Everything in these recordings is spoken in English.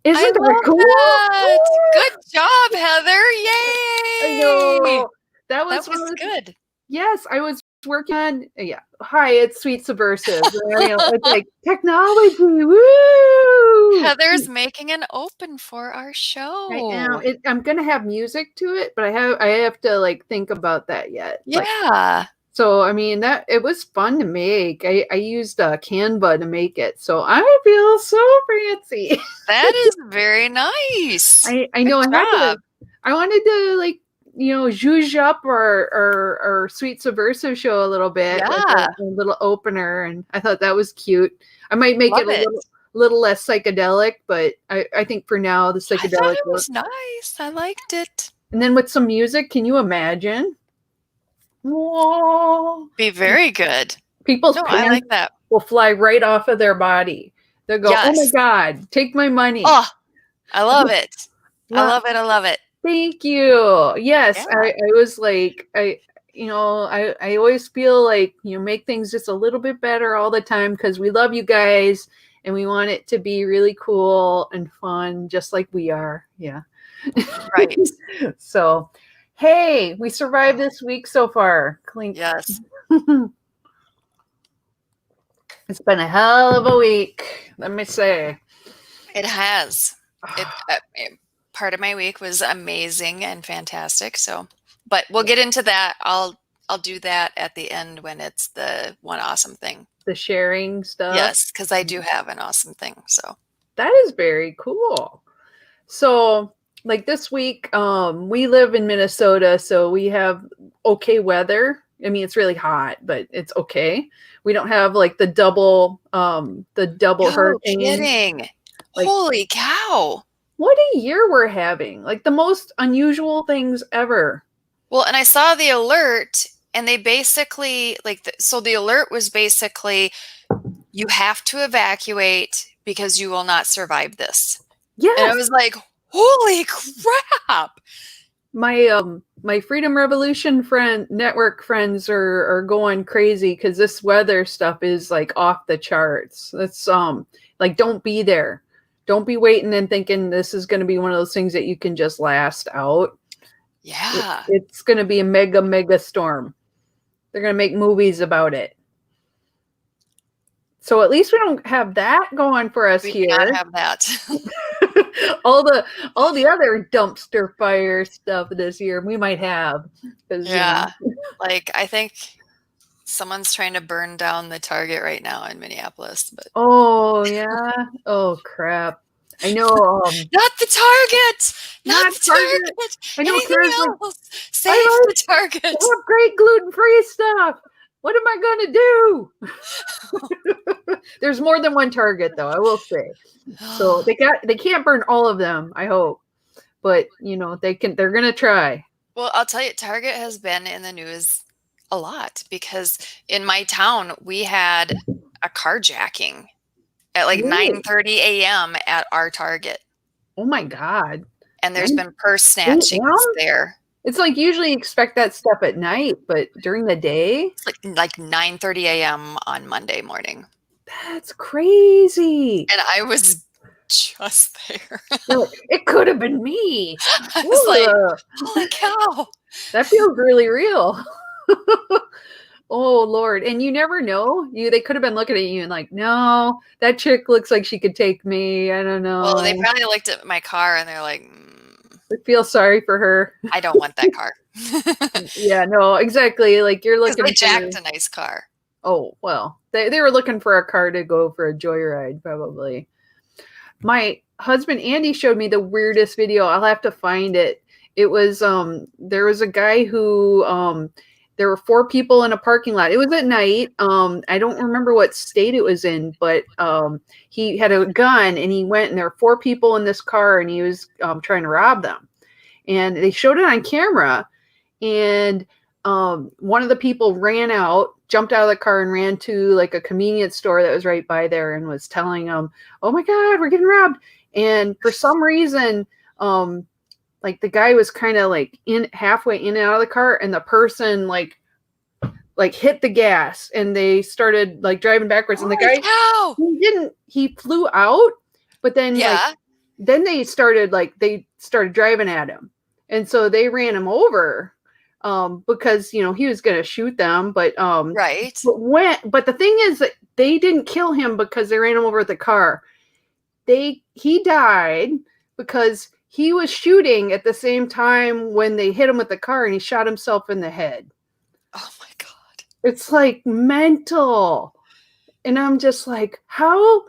I Isn't that love cool? that. Good job, Heather. I Yay. know. That That was one was of the, good. yes, I was working on, yeah. Hi, it's Sweet Subversives. It's like technology. Woo! Heather's making an open for our I am. show. I'm gonna have music to it, but I have to like think about that yet. Like, Yeah, so I mean that it was fun to make. I used Canva to make it, so I feel so fancy. that is very nice. I Good know I had to. job. I wanted to like zhuzh up our Sweet Subversive show a little bit with Yeah, a little opener, and I thought that was cute. I might make it love a it. little less psychedelic, but I think for now the I thought psychedelic it was works. nice. I liked it. And then with some music, can you imagine? Whoa. Be very good. People's No, I pants like that. will fly right off of their body. They'll go, "Oh my Yes. God, take my money." Oh, I love it. I Lo- love it. I love it. Thank you. Yes, Yeah. I was like, I always feel like, make things just a little bit better all the time because we love you guys and we want it to be really cool and fun, just like we are. Yeah. Right. So, hey, we survived this week so far. Clink. Yes, It's been a hell of a week, let me say. it has. Part of my week was amazing and fantastic. So, but we'll get into that. I'll do that at the end when it's the one awesome thing. The sharing stuff. Yes, because I do have an awesome thing. So That is very cool. So, like this week, we live in Minnesota, so we have okay weather. I mean, it's really hot, but it's okay. We don't have like the double no hurricane. kidding. Like, Holy cow. what a year we're having! Like the most unusual things ever. Well, and I saw the alert, and they basically so the alert was basically you have to evacuate because you will not survive this. And I Yes, was like, holy crap. my Freedom Revolution network friends are going crazy because this weather stuff is like off the charts. It's like don't be there. Don't be waiting and thinking this is going to be one of those things that you can just last out. Yeah. It's going to be a mega storm. They're going to make movies about it. So at least we don't have that going for us We do here. not have that. all the other dumpster fire stuff this year we might have. Yeah. Like I think someone's trying to burn down the Target right now in Minneapolis, but Oh yeah. Oh crap. I know. not the Target. Not Not the Target. Target. I know Anything Kara's like, else. I Save the Target. have great gluten-free stuff. What am I gonna do? There's more than one Target though, I will say. So they can't burn all of them, I hope. But they're gonna try. Well, I'll tell you, Target has been in the news a lot because in my town we had a carjacking at like Really? 9:30 a.m. at our Target. Oh my God. And there's been purse snatchings there. It's like usually expect that stuff at night, but during the day? It's like 9:30 a.m. on Monday morning. That's crazy. And I was just there. It could have been me. I was like, holy cow. That feels really real. Oh Lord. And you never know. They could have been looking at you and like, no, that chick looks like she could take me. I don't know. Well, they probably looked at my car and they're like, I feel sorry for her. I don't want that car. Yeah, no, exactly. Like you're looking they jacked a nice car. Oh, well, they were looking for a car to go for a joyride, probably. My husband Andy showed me the weirdest video. I'll have to find it. It was there was a guy who there were 4 people in a parking lot. It was at night. I don't remember what state it was in, but he had a gun and he went and there were 4 people in this car and he was trying to rob them. And they showed it on camera and one of the people ran out, jumped out of the car and ran to like a convenience store that was right by there and was telling them, oh my God, we're getting robbed. And for some reason, like the guy was kind of like halfway in and out of the car and the person like hit the gas and they started like driving backwards. And the guy, he flew out, but then like then they started driving at him, and so they ran him over, because he was going to shoot them, Right. but the thing is that they didn't kill him because they ran him over with the car. He died because he was shooting at the same time when they hit him with the car, and he shot himself in the head. Oh my God. It's like mental. And I'm just like, how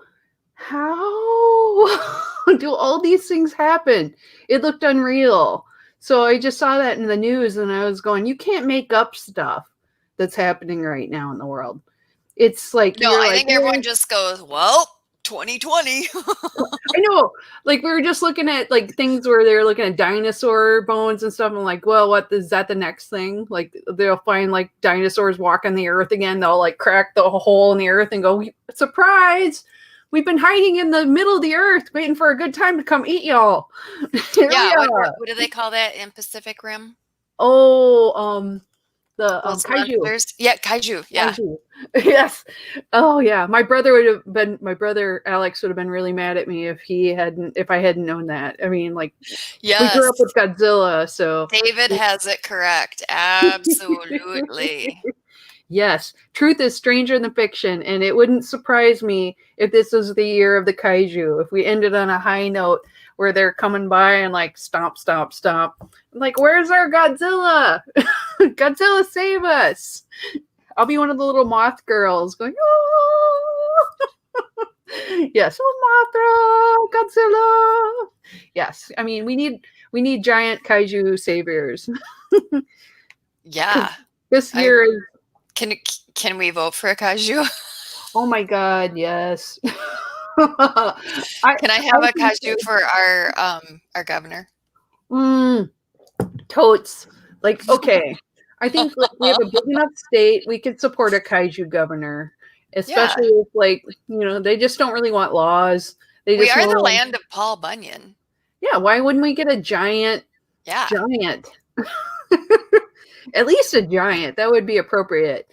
do all these things happen? It looked unreal. So I just saw that in the news, and I was going, you can't make up stuff that's happening right now in the world. It's like, No, you're I like, think everyone just goes, well, 2020. I know, like we were just looking at like things where they're looking at dinosaur bones and stuff. I'm like, well, what is that the next thing? Like they'll find like dinosaurs walking the earth again. They'll like crack the hole in the earth and go, surprise! We've been hiding in the middle of the earth, waiting for a good time to come eat y'all. Here we Yeah, are. what do they call that in Pacific Rim? Oh, the Those kaiju. monsters? Yeah, kaiju. Yeah. Kaiju. Yes. Oh yeah. My brother Alex would have been really mad at me if I hadn't known that. I mean, like we grew Yes. up with Godzilla, so David has it correct. Absolutely. yes, truth is stranger than fiction, and it wouldn't surprise me if this was the year of the kaiju. If we ended on a high note where they're coming by and like stomp, stomp, stomp. I'm like, where's our Godzilla? Godzilla, save us! I'll be one of the little moth girls going, oh! Yes, oh, Mothra, Godzilla. Yes, I mean we need giant kaiju saviors. Yeah. This I year is, can we vote for a kaiju? oh my god, yes. Can I I have a think kaiju for our governor? mm, totes. Like, okay. I think like we have a big enough state, we could support a kaiju governor, Yeah. especially if they just don't really want laws. They We just are the want, land of Paul Bunyan. yeah, why wouldn't we get a giant Yeah. giant? At least a giant. That would be appropriate.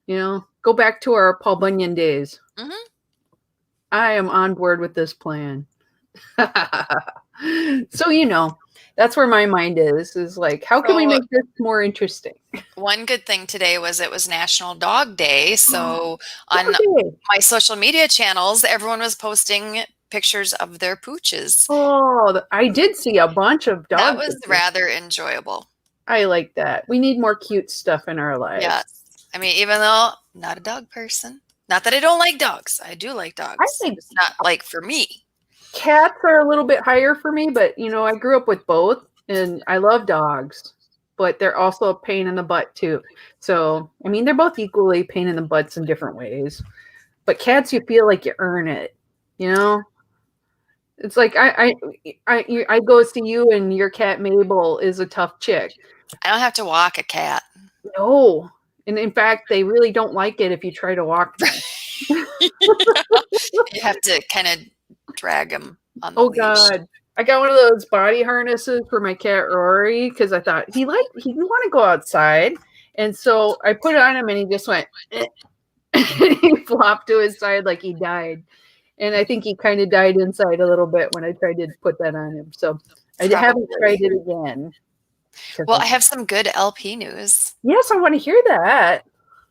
Go back to our Paul Bunyan days. Hmm. I am on board with this plan. So, that's where my mind is like, how can we So make this more interesting? one good thing today was it was National Dog Day. So on Okay. my social media channels, everyone was posting pictures of their pooches. Oh, I did see a bunch of That dog was pictures. rather enjoyable. I like that. We need more cute stuff in our lives. Yes. I mean, even though I'm not a dog person, not that I don't like dogs. I do like I dogs. think It's not like for me. cats are a little bit higher for me, but I grew up with both and I love dogs, but they're also a pain in the butt too. So, I mean, they're both equally pain in the butts in different ways. But cats, you feel like you earn it, you know? It's like I go see you and your cat Mabel is a tough chick. I don't have to walk a cat. No. And in fact, they really don't like it if you try to walk them. You have to kind of drag him on the Oh leash. God. I got one of those body harnesses for my cat Rory because I thought he didn't want to go outside. And so I put it on him and he just went he flopped to his side like he died. And I think he kind of died inside a little bit when I tried to put that on him. So I haven't tried Probably. it again. Well, I have some good LP news. Yes, I want to hear that.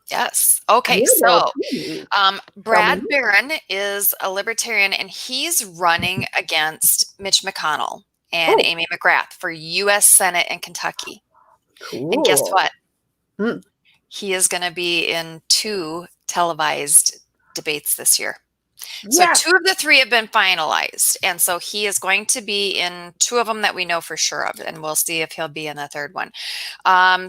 Yes. I Okay. love So, LP. Tell me. Brad Barron is a libertarian and he's running against Mitch McConnell and Oh, Amy McGrath for U.S. Senate in Kentucky. And guess cool. what? Hmm. He is going to be in 2 televised debates this year. So Yeah. 2 of the 3 have been finalized. And so he is going to be in 2 of them that we know for sure of. And we'll see if he'll be in the 3rd one.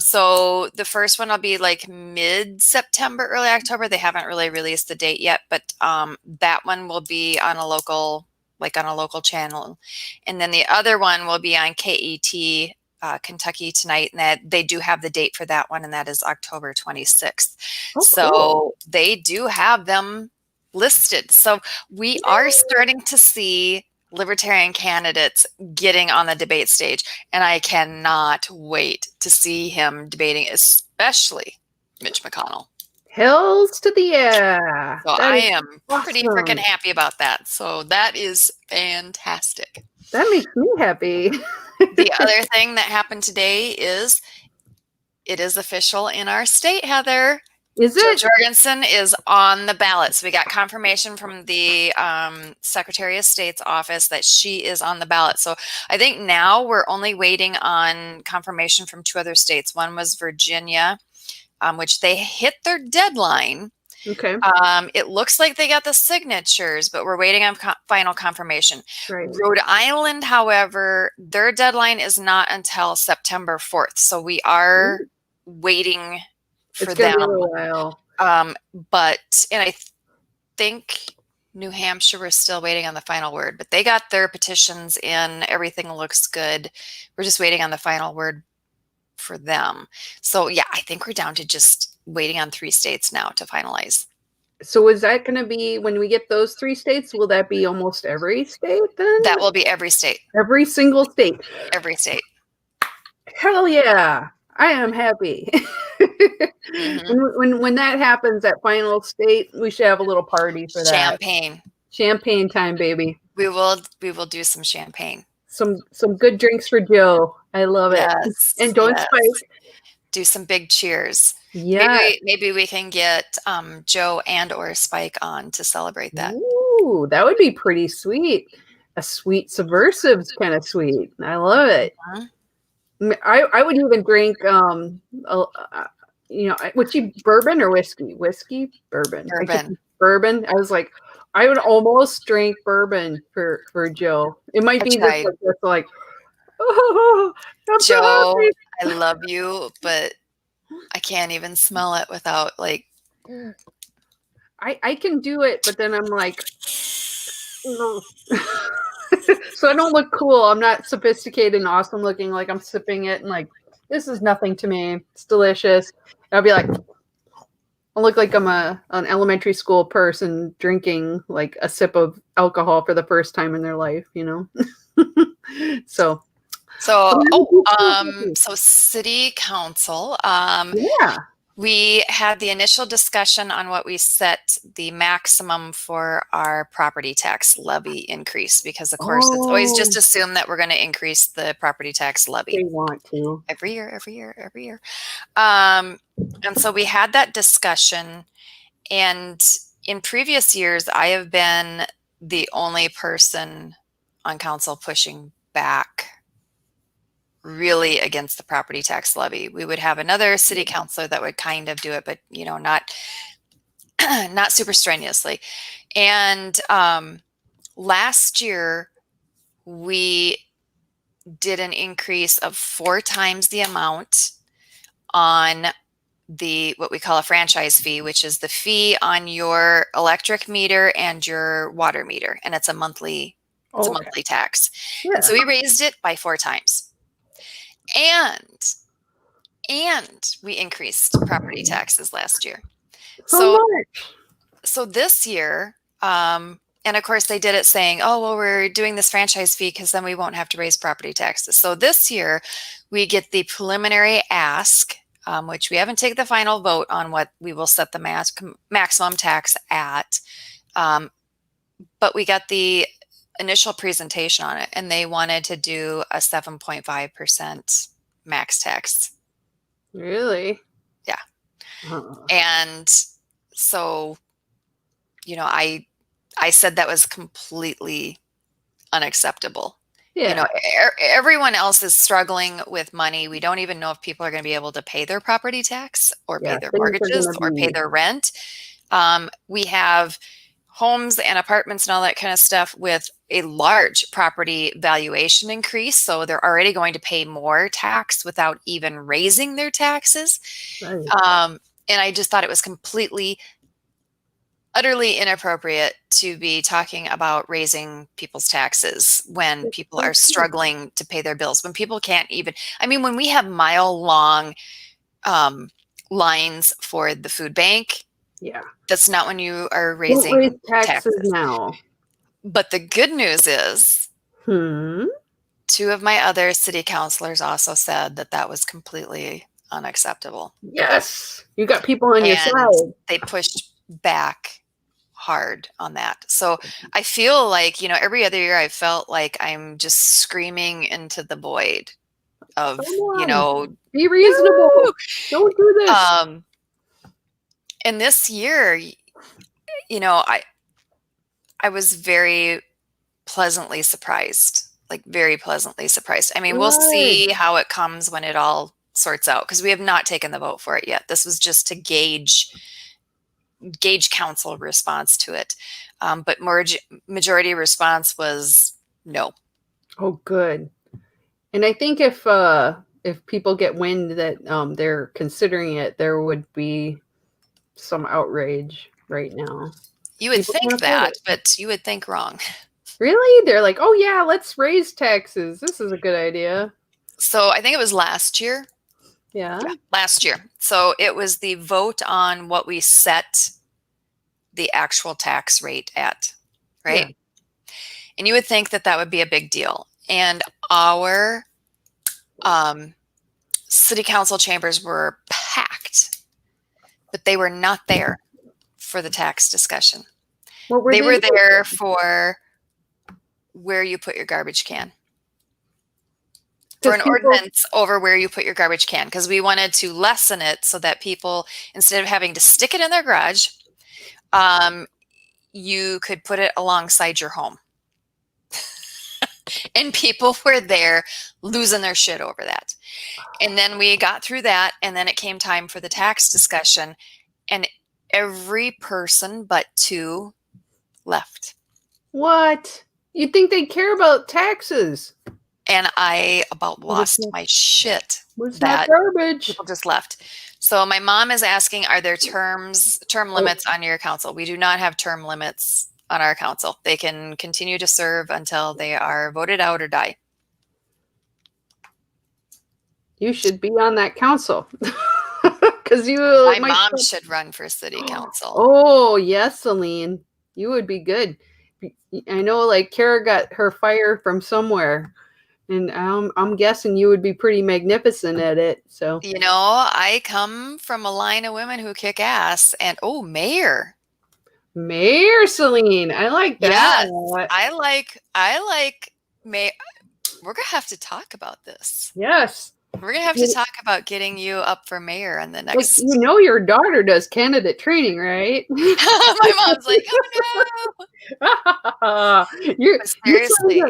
So the first one will be like mid-September, early October. They haven't really released the date yet, but that one will be on a local channel. And then the other one will be on KET Kentucky Tonight, and that they do have the date for that one, and that is October 26th. Oh, So cool. they do have them listed. So we are starting to see libertarian candidates getting on the debate stage, and I cannot wait to see him debating, especially Mitch McConnell. Hells to the yeah. So That I is am pretty freaking awesome. happy about that. So that is fantastic. That makes me happy. The other thing that happened today is it is official in our state, Heather. Is Jo it? Jorgensen is on the ballot. So we got confirmation from the Secretary of State's office that she is on the ballot. So I think now we're only waiting on confirmation from 2 other states. One was Virginia, which they hit their deadline. Okay. It looks like they got the signatures, but we're waiting on final confirmation. Right. Rhode Island, however, their deadline is not until September 4th. So we are waiting for It's going to be a them. little while. And I think New Hampshire, we're still waiting on the final word, but they got their petitions in. Everything looks good. We're just waiting on the final word for them. So yeah, I think we're down to just waiting on 3 states now to finalize. So is that going to be, when we get those 3 states, will that be almost every state then? That will be every state. Every single state. Every state. Hell yeah. I am happy. When that happens, that final state, we should have a little party for that. Champagne. Champagne time, baby. We will do some champagne. Some good drinks for Joe. I love it. And don't spike. Do some big cheers. Yeah. Maybe we can get Joe and or Spike on to celebrate that. Ooh, that would be pretty sweet. A sweet Subversives kind of sweet. I love it. I would even drink would you bourbon or whiskey? Whiskey, bourbon. Bourbon. I was like, I would almost drink bourbon for Joe. It might be just like, oh, Joe, I love you, but I can't even smell it without like. I can do it, but then I'm like, no. So I don't look cool. I'm not sophisticated and awesome looking. Like I'm sipping it and like, this is nothing to me. It's delicious. I'll be like, I'll look like I'm an elementary school person drinking like a sip of alcohol for the first time in their life, you know? So city council, yeah. We had the initial discussion on what we set the maximum for our property tax levy increase, because of course it's always just assumed that we're going to increase the property tax levy. They want to. Every year. And so we had that discussion, and in previous years, I have been the only person on council pushing back really against the property tax levy. We would have another city councilor that would kind of do it, but not super strenuously. And last year we did an increase of 4 times the amount on what we call a franchise fee, which is the fee on your electric meter and your water meter, and it's a monthly tax. Yeah. And so we raised it by 4 times. And we increased property taxes last year. So this year, and of course they did it saying, oh, well, we're doing this franchise fee because then we won't have to raise property taxes. So this year we get the preliminary ask, which we haven't taken the final vote on what we will set the maximum tax at. But we got the initial presentation on it, and they wanted to do a 7.5% max tax. Really? Yeah. And so, I said that was completely unacceptable. Yeah. Everyone else is struggling with money. We don't even know if people are going to be able to pay their property tax or pay their mortgages or pay their rent. We have homes and apartments and all that kind of stuff with a large property valuation increase. So they're already going to pay more tax without even raising their taxes. Right. And I just thought it was completely, utterly inappropriate to be talking about raising people's taxes when people are struggling to pay their bills, when people can't even, when we have mile-long lines for the food bank. Yeah. That's not when you are raising taxes now. But the good news is 2 of my other city councilors also said that was completely unacceptable. Yes. You got people on your side. They pushed back hard on that. So I feel like, every other year I felt like I'm just screaming into the void Come of, on, be no. reasonable. Don't do this. And this year, I was very pleasantly surprised, like very pleasantly surprised. I mean, we'll Good. see how it comes when it all sorts out, because we have not taken the vote for it yet. This was just to gauge council response to it. But majority response was no. Oh, good. And I think if people get wind that they're considering it, there would be some outrage right now. You would People can't think afford that, it. but you would think wrong. Really? They're like, oh yeah, let's raise taxes. This is a good idea. So I think it was last year. Yeah. Yeah, last year. So it was the vote on what we set the actual tax rate at, Yeah. right? And you would think that that would be a big deal. And our city council chambers were packed, but they were not there for the tax discussion. What were They they were there doing? for where you put your garbage can, for Because an people, ordinance over where you put your garbage can, because we wanted to lessen it so that people, instead of having to stick it in their garage, you could put it alongside your home. And people were there losing their shit over that. And then we got through that, and then it came time for the tax discussion, and every person but two left. what? You'd think they care about taxes. And I about But lost my shit it's not that garbage. people just left. So my mom is asking, are there term Oh, limits on your council? We do not have term limits on our council. They can continue to serve until they are voted out or die. you should be on that council. Because you My might. mom should run for city council. Oh, yes, Celine. You would be good. I know, like, Kara got her fire from somewhere. And I'm guessing you would be pretty magnificent at it. So, I come from a line of women who kick ass, and mayor. Mayor Celine, I like Yes, that. I like May. We're gonna have to talk about this. Yes. We're gonna have to talk about getting you up for mayor in the Like, next. your daughter does candidate training, right? My mom's like, oh no. you're But you're seriously,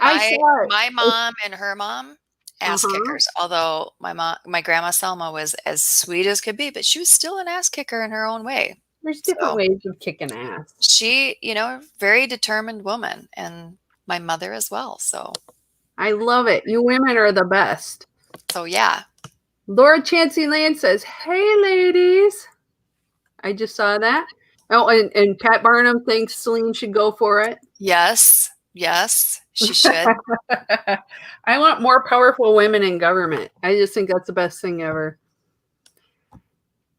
I my saw it. my mom and her mom, ass Uh-huh. kickers. Although my grandma Selma was as sweet as could be, but she was still an ass kicker in her own way. There's different So ways of kicking ass. she, very determined woman, and my mother as well. So I love it. You women are the best. yeah. Laura Chancey Land says, "Hey, ladies." I just saw that. Oh, and Pat Barnum thinks Celine should go for it. Yes, she should. I want more powerful women in government. I just think that's the best thing ever.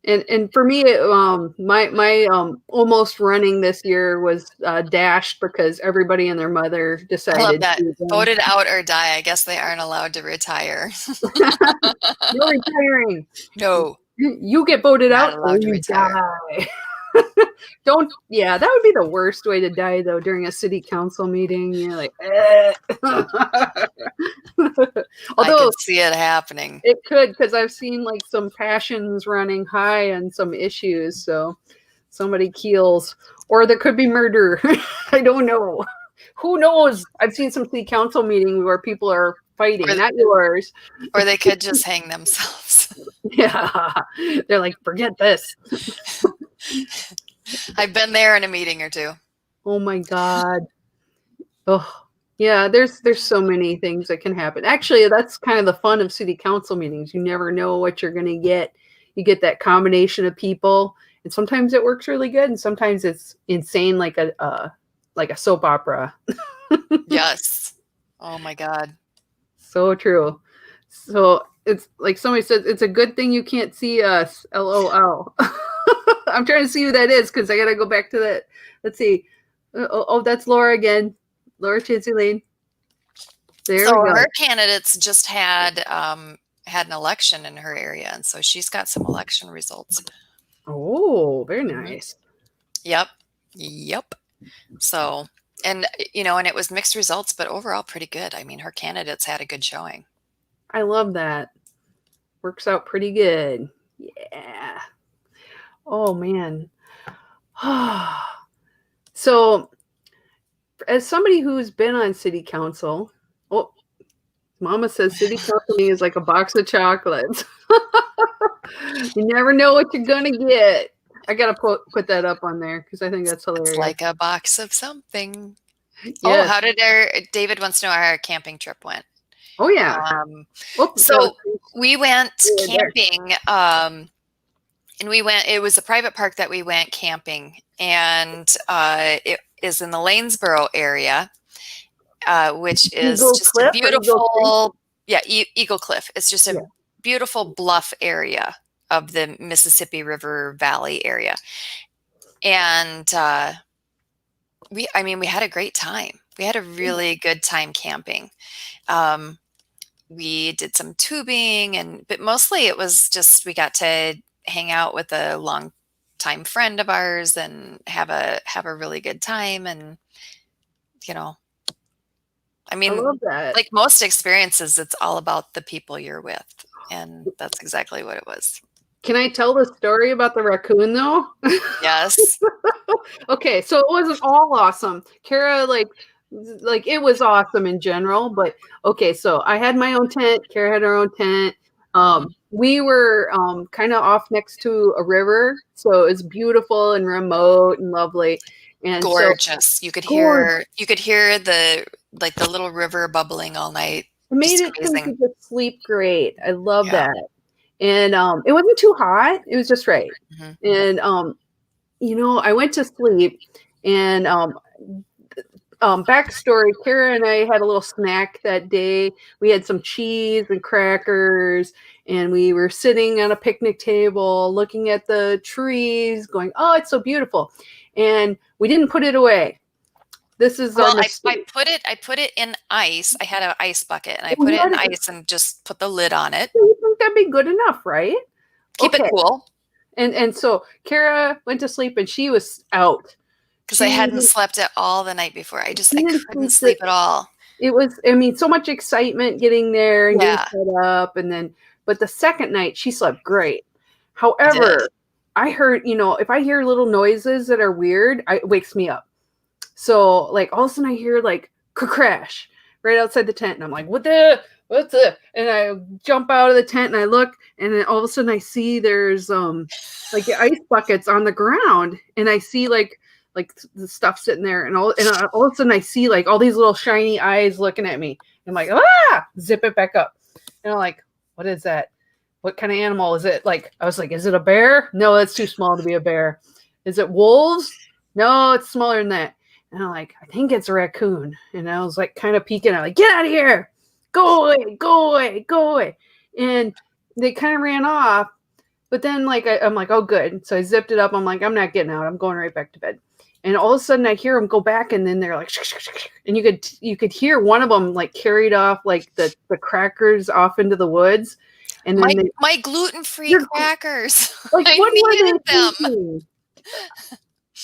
And for me, my almost running this year was dashed because everybody and their mother I love decided that. to. Voted out or die. I guess they aren't allowed to retire. You're retiring. No, You get voted not out or allowed to you retire. die. Don't. Yeah, that would be the worst way to die, though. During a city council meeting, you're like, eh. I Although could see it happening. it could, because I've seen like some passions running high and some issues. So somebody keels, or there could be murder. I don't know. Who knows? I've seen some city council meetings where people are fighting, Or, not yours. or they could just hang themselves. Yeah, they're like, forget this. I've been there in a meeting or two. Oh my god. Oh, yeah. There's so many things that can happen. Actually, that's kind of the fun of city council meetings. You never know what you're going to get. You get that combination of people, and sometimes it works really good, and sometimes it's insane, like a soap opera. Yes. Oh my God. So true. So it's like somebody said, it's a good thing you can't see us. LOL. I'm trying to see who that is because I got to go back to that. Let's see. That's Laura again. Laura Chancey Lane. There So we go. her candidates just had an election in her area, and so she's got some election results. Oh, very nice. Yep. Yep. So, and and it was mixed results, but overall pretty good. I mean, her candidates had a good showing. I love that. Works out pretty good. Yeah. Oh man. So, as somebody who's been on city council, oh, Mama says city council to me is like a box of chocolates. You never know what you're gonna get. I gotta put that up on there because I think that's It's hilarious. like a box of something. Oh, Yes. how did David wants to know how our camping trip went. Oh yeah. Um, Oops, that was so we went right there. camping, and it was a private park that we went camping, and it is in the Lanesboro area, which is Eagle just a Cliff or Eagle Creek? beautiful, yeah, Eagle Cliff. It's just Yeah. a beautiful bluff area of the Mississippi River Valley area. And I mean, we had a great time. We had a really good time camping. Um, we did some tubing, but mostly it was just we got to hang out with a long time friend of ours and have a really good time. And you know, I I love mean, that. like most experiences, it's all about the people you're with, and that's exactly what it was. Can I tell the story about the raccoon though? Yes. Okay, so it wasn't all awesome. Kara like it was awesome in general, but okay, so I had my own tent, Kara had her own tent. Mhm. We were kind of off next to a river, so it's beautiful and remote and lovely. And so Gorgeous. gorgeous. You could hear the little river bubbling all night. It made Just it so we amazing. could just sleep great. I love Yeah. that. And it wasn't too hot. It was just right. Mhm. And I went to sleep and backstory, Kara and I had a little snack that day. We had some cheese and crackers, and we were sitting on a picnic table looking at the trees, going, "Oh, it's so beautiful." And we didn't put it away. This is our Well, I mistake. put it in ice. I had an ice bucket and I We put it let in it, ice and just put the lid on it. you think that'd be good enough, right? Keep it Okay. cool And so Kara went to sleep and she was out. because I She hadn't slept at all the night before. I didn't couldn't sleep. sleep at all. It was, I mean, so much excitement getting there and getting Yeah, set up. And then, but the second night she slept great. I did. However, I heard, if I hear little noises that are weird, it wakes me up. So, like, all of a sudden I hear like crash right outside the tent. And I'm like, what's the, and I jump out of the tent and I look, and then all of a sudden I see there's, like the ice buckets on the ground. And I see like the stuff sitting there, and all of a sudden I see like all these little shiny eyes looking at me. I'm like, zip it back up. And I'm like, what is that? What kind of animal is it? Like, I was like, is it a bear? No, that's too small to be a bear. Is it wolves? No, it's smaller than that. And I'm like, I think it's a raccoon. And I was like, kind of peeking. I'm like, get out of here. Go away, go away, go away. And they kind of ran off. But then, like, I'm like, oh, good. So I zipped it up. I'm like, I'm not getting out. I'm going right back to bed. And all of a sudden, I hear them go back, and then they're like, and you could hear one of them like carried off like the crackers off into the woods, and then My gluten-free they're crackers. like, I what were needed they them. thinking?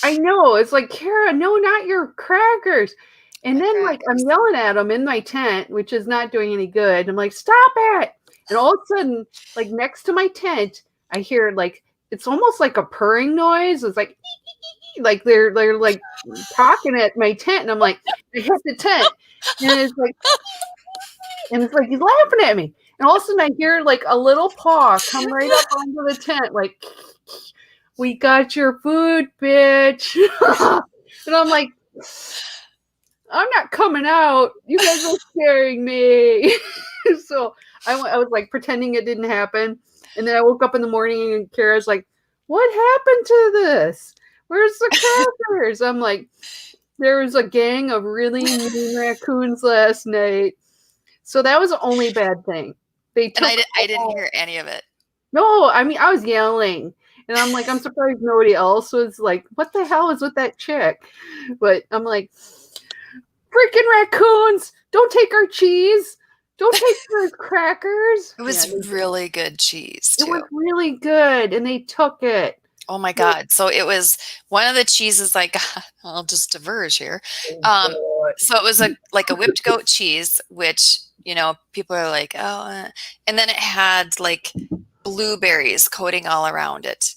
I know, it's like, Kara, no, not your crackers. And My then like I'm crackers. yelling at them in my tent, which is not doing any good. I'm like, stop it! And all of a sudden, like next to my tent, I hear like it's almost like a purring noise. It's like they're like talking at my tent, and I'm like, I hit the tent, and it's like he's laughing at me. And all of a sudden, I hear like a little paw come right up onto the tent, like, we got your food, bitch. And I'm like, I'm not coming out. You guys are scaring me. So I was like pretending it didn't happen. And then I woke up in the morning and Kara's like, what happened to this? Where's the crackers? I'm like, there was a gang of really mean raccoons last night. So that was the only bad thing. They And took I didn't all, hear any of it. no, I mean, I was yelling. And I'm like, I'm surprised nobody else was like, what the hell is with that chick? But I'm like, freaking raccoons! Don't take our cheese. Don't take our crackers. It Yeah, was really good cheese it was too. really good, and they took it. Oh my God. So it was one of the cheeses I got. I'll just diverge here. Oh Um, boy. so it was like a whipped goat cheese, which, people are like, oh, and then it had like blueberries coating all around it.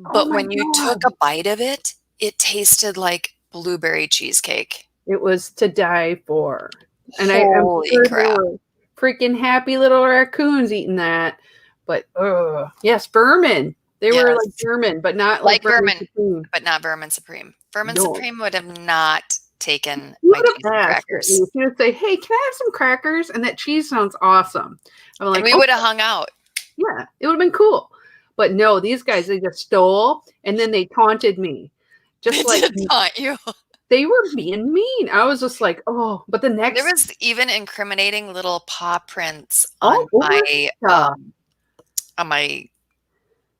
Oh But my when you took god. a bite of it, it tasted like blueberry cheesecake. It was to die for. And I am Holy sure they crap. were freaking happy little raccoons eating that. But yes, vermin. They were like Yes. vermin, but not like Like vermin Vermin, supreme. but not Vermin Supreme. Vermin No. Supreme would have not taken You my would cheese have and asked at crackers. least. You would say, "Hey, can I have some crackers?" And that cheese sounds awesome. I'm And like, we "Oh would have hung out. yeah, it would have been cool." But no, these guys they just stole and then they taunted me, They just like did taunt you. they were being mean. I was just like, "Oh," but the There next was even incriminating little paw prints all over stuff. on my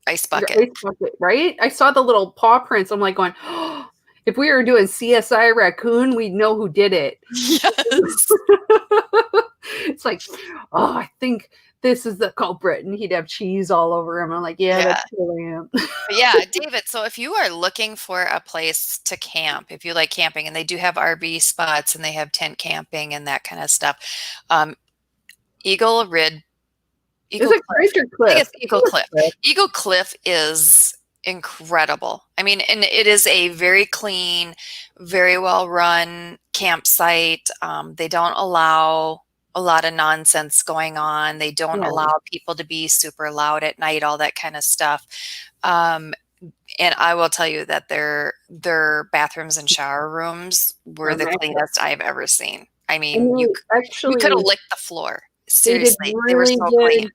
ice Your bucket. ice bucket, right? I saw the little paw prints. I'm like going, oh, if we were doing CSI Raccoon, we'd know who did it. Yes. It's like, oh, I think this is the culprit, and he'd have cheese all over him. I'm like, yeah, Yeah. that's who I am. But yeah, David, so if you are looking for a place to camp, if you like camping, and they do have RV spots and they have tent camping and that kind of stuff, um, Eagle Rid Is Eagle it Cliff. Ridge or I think Cliff? it's I Eagle think it's Cliff. Cliff. Eagle Cliff is incredible. I mean, and it is a very clean, very well run campsite. They don't allow a lot of nonsense going on. They don't Yeah, allow people to be super loud at night, all that kind of stuff. Um, and I will tell you that their bathrooms and shower rooms were or the Mac. cleanest I've ever seen. I And mean, they we could have actually licked the floor. they did Seriously, they were really so clean. good.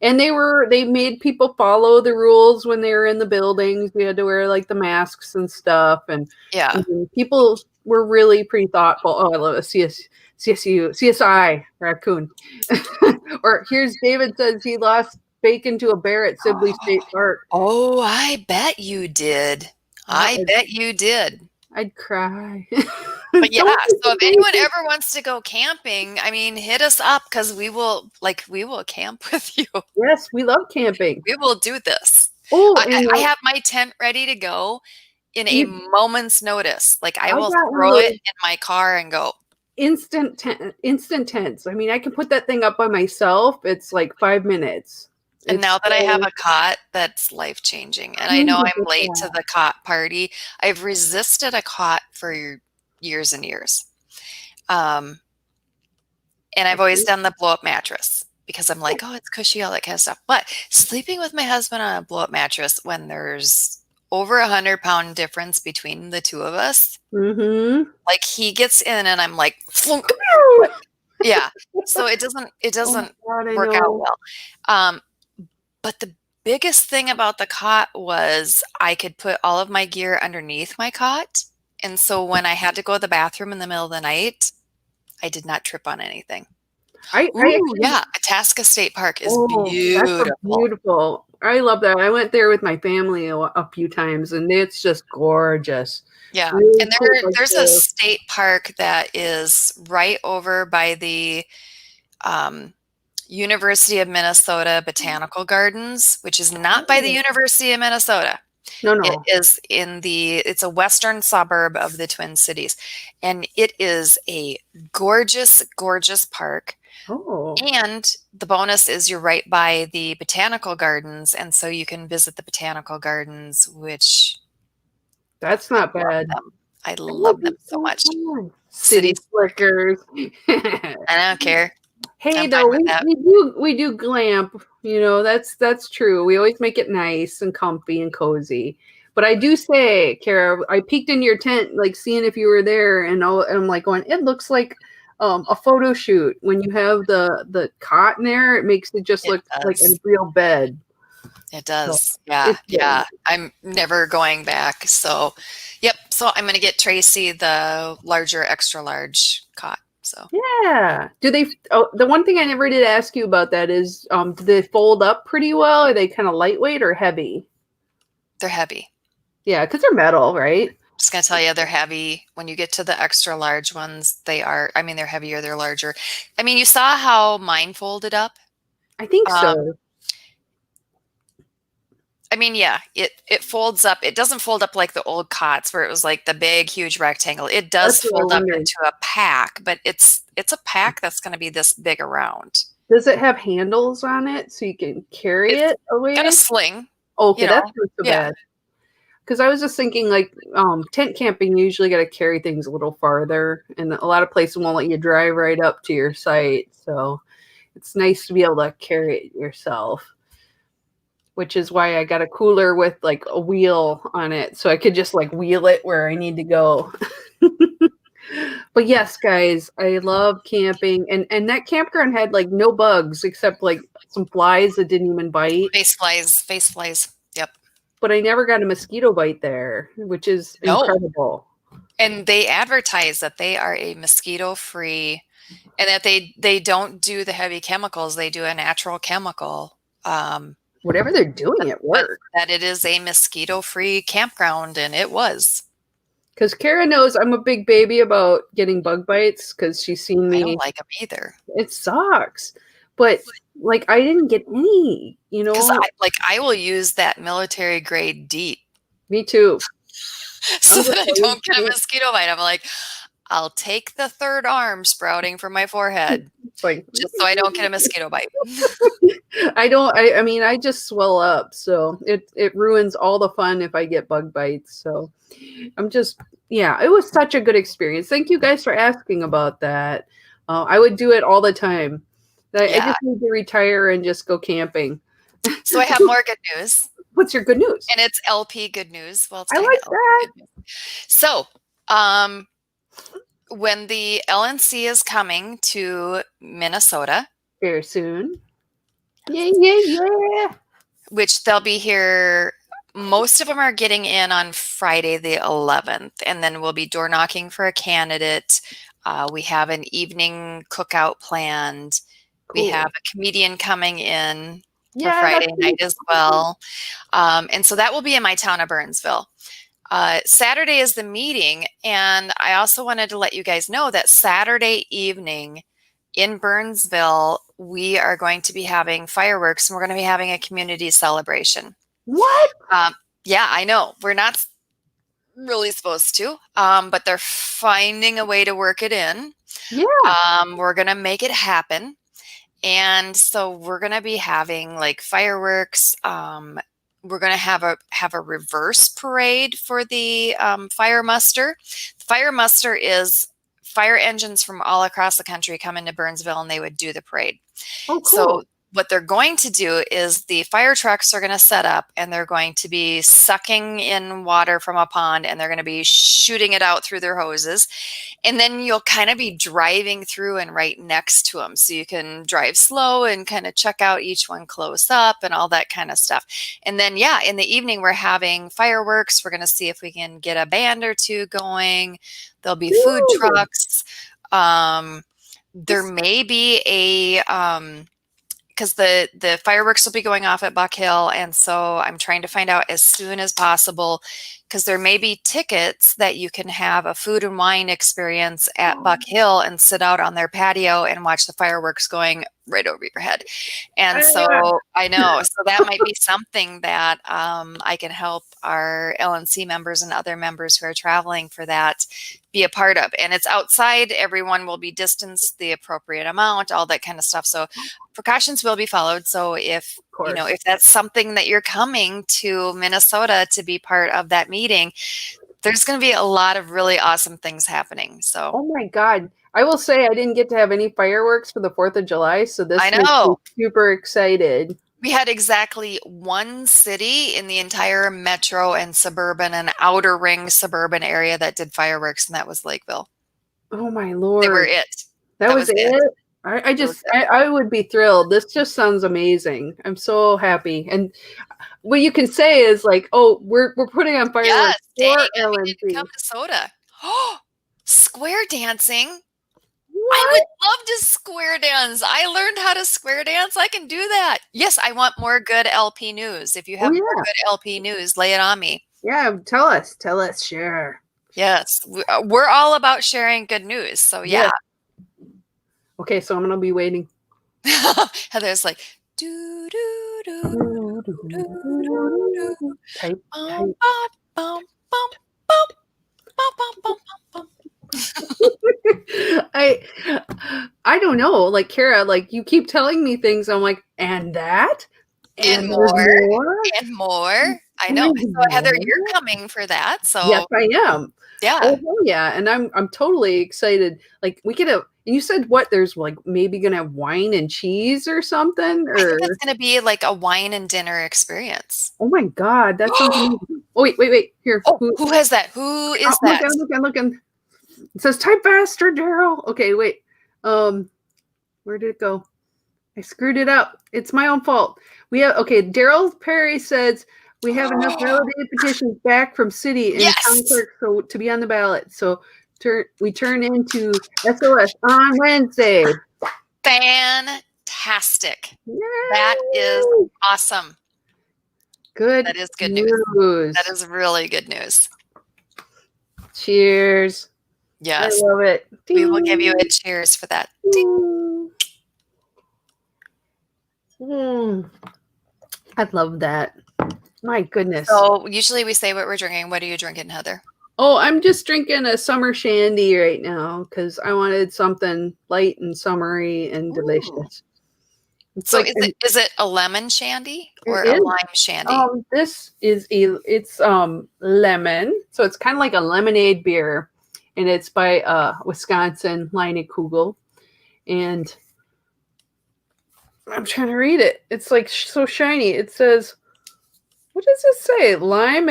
And they made people follow the rules when they were in the buildings. We had to wear like the masks and stuff, Yeah. and people were really pretty thoughtful. Oh, I love it. CSI raccoon. Or here's David says he lost bacon to a bear at Sibley State Park. Oh, I bet you did. That I was bet you did. I'd cry. But yeah, Don't take so the if anyone bacon. ever wants to go camping, I mean, hit us up because we will camp with you. Yes, we love camping. We will do this. Oh, I have my tent ready to go in a you, moment's notice. Like I I will got one of throw it those in my car and go. instant tents. I mean, I can put that thing up by myself. It's like 5 minutes. And It's now that I have so a cot, that's life changing. And I I need know to I'm get late to that. the cot party. I've resisted a cot for years and years. Um, And I I've always think done the blow up mattress because I'm like, oh, it's cushy, all that kind of stuff. But sleeping with my husband on a blow up mattress when there's over 100-pound difference between the two of us, mhm. like he gets in and I'm like, flunk. Yeah. So it Oh my doesn't god, I work out know. well. Um, but the biggest thing about the cot was I could put all of my gear underneath my cot. And so when I had to go to the bathroom in the middle of the night, I did not trip on anything. I Ooh, actually yeah, Itasca State Park is oh, that's a beautiful. beautiful. I love that. I went there with my family a few times, and it's just gorgeous. Yeah, Really and cool. Like there's a the state park that is right over by the, um, University of Minnesota Botanical Gardens, which is not by the oh, University of Minnesota. no, It no. is it's a western suburb of the Twin Cities, and it is a gorgeous, gorgeous park. Oh, And the bonus is you're right by the botanical gardens, and so you can visit the botanical gardens, which that's I not love bad. them. I That would love them be so so much. fun. City Cities, slickers. I don't care. Hey, I'm though fine with that. we do glamp. That's true. We always make it nice and comfy and cozy. But I do say, Kara, I peeked in your tent, like seeing if you were there, and I'm like going, it looks like a photo shoot. When you have the cot in there, it makes it just It look like a does. real bed. It So does. Yeah, it's very yeah. nice. I'm never going back. So, yep. So I'm gonna get Tracy the larger, extra large cot. So Yeah. Do they? Oh, the one thing I never did ask you about that is, do they fold up pretty well? Are they kind of lightweight or heavy? they're heavy. Yeah, because they're metal, right? Just gonna tell you, they're heavy. When you get to the extra large ones, they are. I mean, they're heavier. They're larger. I mean, you saw how mine folded up. I think Um, so. I mean, yeah, it folds up. It doesn't fold up like the old cots where it was like the big, huge rectangle. It That's does what I fold up wondered. into a pack, but it's a pack that's going to be this big around. Does it have handles on it so you can carry It's it got a away? sling, Okay, you that's know. not so Yeah, bad. Because I was just thinking, like, tent camping, you usually got to carry things a little farther, and a lot of places won't let you drive right up to your site. So it's nice to be able to carry it yourself, which is why I got a cooler with like a wheel on it, so I could just like wheel it where I need to go. But yes, guys, I love camping, and that campground had like no bugs except like some flies that didn't even bite. face flies, face flies. Yep. But I never got a mosquito bite there, which is No. incredible. And they advertise that they are a mosquito-free and that they don't do the heavy chemicals. They do a natural chemical. Um, Whatever they're doing but, at but work. that it is a mosquito-free campground, and it was. Because Kara knows I'm a big baby about getting bug bites because she's seen I don't me. like them either It sucks. But like I didn't get any, you because know. I will use that military grade DEET Me too. so I'm that just I don't get a mosquito bite. I'm like, I'll take the third arm sprouting from my forehead like just so I don't get a mosquito bite. I don't I mean I just swell up, so it ruins all the fun if I get bug bites. So I'm just yeah, it was such a good experience. Thank you guys for asking about that. I would do it all the time. I Yeah. just need to retire and just go camping. So I have more good news. What's your good news? And it's LP good news. Well, it's I kind of like LP that. good news. So, um, when the LNC is coming to Minnesota, Very soon. Yeah, yeah, yeah. which they'll be here, most of them are getting in on Friday the 11th, and then we'll be door knocking for a candidate. We have an evening cookout planned. We have Cool. a comedian coming in for Yeah, that's Friday night as well. And so that will be in my town of Burnsville. Saturday is the meeting, and I also wanted to let you guys know that Saturday evening in Burnsville, we are going to be having fireworks, and we're going to be having a community celebration. what? Um, yeah, I know. We're not really supposed to, but they're finding a way to work it in. Yeah. We're going to make it happen. And so we're going to be having like fireworks. We're going to have a reverse parade for the fire muster. The fire muster is fire engines from all across the country come into Burnsville and they would do the parade. Oh, So cool. what they're going to do is the fire trucks are going to set up and they're going to be sucking in water from a pond and they're going to be shooting it out through their hoses. And then you'll kind of be driving through and right next to them. So you can drive slow and kind of check out each one close up and all that kind of stuff. And then, yeah, in the evening, we're having fireworks. We're going to see if we can get a band or two going. There'll be food Ooh. trucks. There may be a because the fireworks will be going off at Buck Hill, and so I'm trying to find out as soon as possible because there may be tickets that you can have a food and wine experience at Buck Hill and sit out on their patio and watch the fireworks going right over your head. And Ah, so I know, so that might be something that I can help our LNC members and other members who are traveling for that be a part of. And it's outside. Everyone will be distanced the appropriate amount, all that kind of stuff. So precautions will be followed. So if of course. if that's something that you're coming to Minnesota to be part of that meeting, there's going to be a lot of really awesome things happening. So Oh my God. I will say I didn't get to have any fireworks for the 4th of July, so I this makes me know super excited. we had exactly one city in the entire metro and suburban and outer ring suburban area that did fireworks, and that was Lakeville. Oh my They were Lord. it. That That was was it. it? I That was just, it. I would be thrilled. This just sounds amazing. I'm so happy. And what you can say is like, oh, we're putting on fireworks Yes. Dang, for and we didn't come LNC. to Soda. Oh, square dancing. I would What? love to square dance. I learned how to square dance. I can do that. Yes, I want more good LP news. If you Oh have more yeah. good LP news, lay it on me. Yeah, tell us. Tell us, share. Yes, we're all about sharing good news. So Yeah. yeah. Okay, so I'm gonna be waiting. Heather's like, do, do, do, do, do. Type, Bum, type. bum, bum, bum, bum, bum, bum, bum, bum. I I don't know. Like Kara, like you keep telling me things. I'm like, and that, And and there's more, more, and more. I know. and So Heather, you're more. coming for that. Yes, So I am. Oh yeah, hell yeah, and I'm totally excited. Like we could have. And you said what? There's like maybe gonna have wine and cheese or something, I think it's or going to be like a wine and dinner experience. oh my god, that sounds amazing. Oh wait. Here, Oh, who? who has that? Who Oh, is look, that? I'm looking. It says type faster, Daryl. Okay, wait. Um, where did it go? I screwed it up. It's my own fault. We have okay. Daryl Perry says we have enough validated petitions back from city and town Yes, clerk so to be on the ballot. So we turn into SOS on Wednesday. fantastic. That is Yay! awesome. Good That is good news. That news. is really good news. Cheers. I Yes, love it. we will give you Ding, a cheers for that. Ding. ding. Mm, I love that. My goodness. So usually we say what we're drinking. What are you drinking, Heather? Oh, I'm just drinking a summer shandy right now because I wanted something light and summery and Ooh. delicious. It's So like is it a lemon shandy it or a is. lime shandy? This is it's lemon, so it's kind of like a lemonade beer, and it's by Wisconsin Line Kugel, and I'm trying to read it. It's like so shiny. It says, what does it say? Lime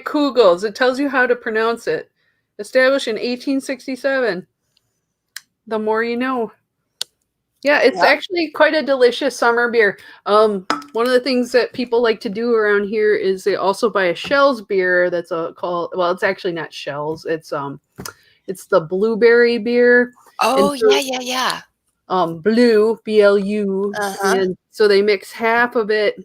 Kugels. It tells you how to pronounce it. Established in 1867. The more you know. Yeah, it's Yep. actually quite a delicious summer beer. One of the things that people like to do around here is they also buy a Shell's beer that's a called well, it's actually not Shell's. It's the blueberry beer. And Oh so yeah. blue, BLU, Uh-huh. and so they mix half of it.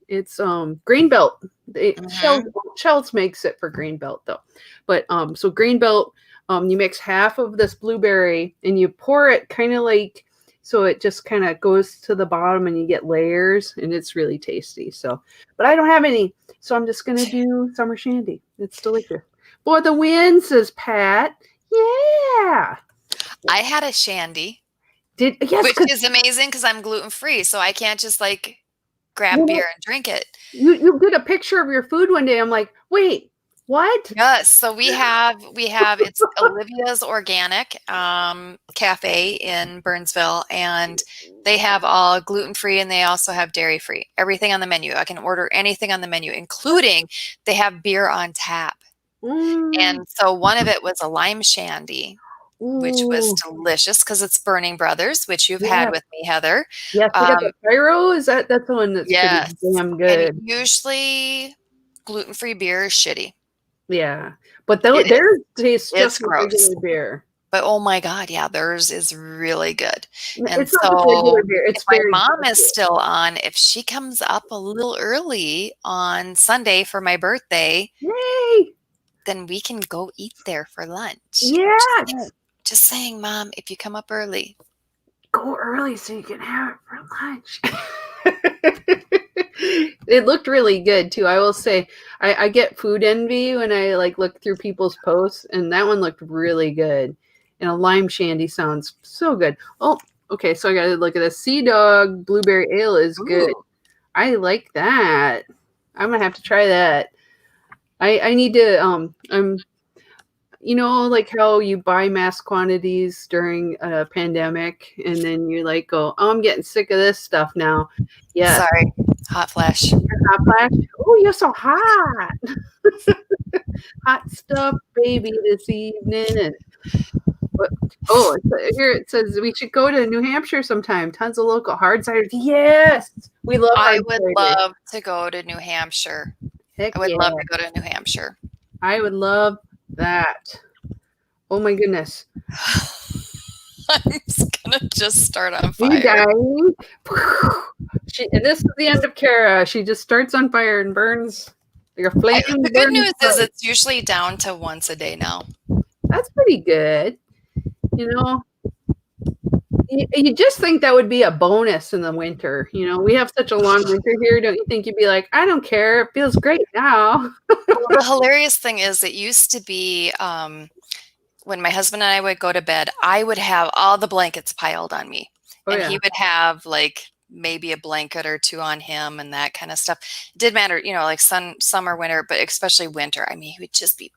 It's Greenbelt. Mm-hmm. Shells makes it for Greenbelt though. But so Greenbelt, you mix half of this blueberry and you pour it kind of like so it just kind of goes to the bottom and you get layers and it's really tasty. So, but I don't have any, so I'm just gonna do summer shandy. It's delicious. For the win, says Pat. Yeah. I had a shandy, Did yes, which because is amazing because I'm gluten free, so I can't just like grab beer well, and drink it. you did a picture of your food one day. I'm like, wait, what? Yes, so we have it's Olivia's Organic Cafe in Burnsville, and they have all gluten free and they also have dairy free. Everything on the menu. I can order anything on the menu, including they have beer on tap. Mm, And so one of it was a lime shandy, which was ooh, delicious because it's Burning Brothers, which you've had yeah. with me, Heather. Yes, they got Um, the pyro. Is that's the one that's pretty yes, damn and good. usually gluten-free beer is shitty. Yeah, but It is. theirs tastes It's just like gross. regular beer. But oh my God, yeah, theirs is really good. And It's not just regular so beer. if It's my very mom is delicious. still on, if she comes up a little early on Sunday for my birthday, Yay! then we can go eat there for lunch. Yes. Just saying, Mom, if you come up early. Go early so you can have it for lunch. It looked really good too. I will say, I get food envy when I like look through people's posts, and that one looked really good. And a lime shandy sounds so good. Oh, okay. So I got to look at this. Sea Dog Blueberry Ale is good. Ooh. I like that. I'm gonna have to try that. I need to like how you buy mass quantities during a pandemic and then you like go, oh, I'm getting sick of this stuff now. Yeah. Sorry, hot flash. Hot flash. Oh, you're so hot. Hot stuff, baby, this evening. And what? Oh, here it says we should go to New Hampshire sometime. Tons of local hard ciders. Yes, we love I hard would cider. love to go to New Hampshire. Heck I would yeah, love to go to New Hampshire. I would love that. Oh my goodness. I'm gonna just start on You fire. dying? And this is the end of Kara. She just starts on fire and burns. Your flame The good burns news is bright. it's usually down to once a day now. That's pretty good. You know, You just think that would be a bonus in the winter. You know, we have such a long winter here. Don't you think you'd be like, I don't care. It feels great now. Well, the hilarious thing is it used to be when my husband and I would go to bed, I would have all the blankets piled on me, Oh, and yeah. he would have like maybe a blanket or two on him and that kind of stuff. It did matter, like summer, winter, but especially winter. I mean, he would just be,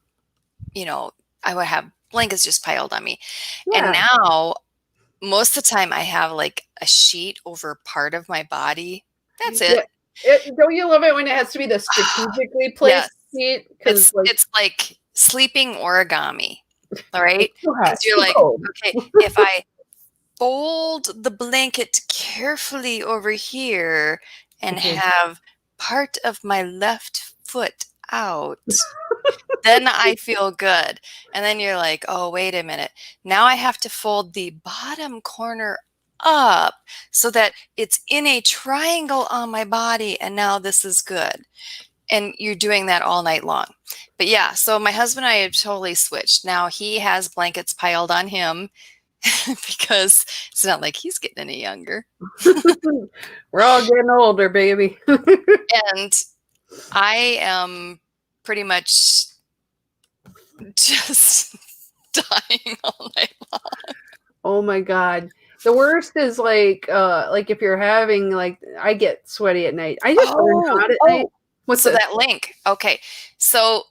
I would have blankets just piled on me. And Yeah. now most of the time I have like a sheet over part of my body. That's it. Don't you love it when it has to be the strategically placed Yes. seat? Because It's like sleeping origami. All right. too hot, Because you're too like, cold. okay, if I fold the blanket carefully over here and Okay. have part of my left foot out, then I feel good. And then you're like, oh, wait a minute. Now I have to fold the bottom corner up so that it's in a triangle on my body. And now this is good. And you're doing that all night long. But yeah, so my husband and I have totally switched. Now he has blankets piled on him because it's not like he's getting any younger. We're all getting older, baby. And I am pretty much just dying all night long. Oh my God. The worst is like if you're having like I get sweaty at night. I just burn hot at night. What's So it? that link. Okay. So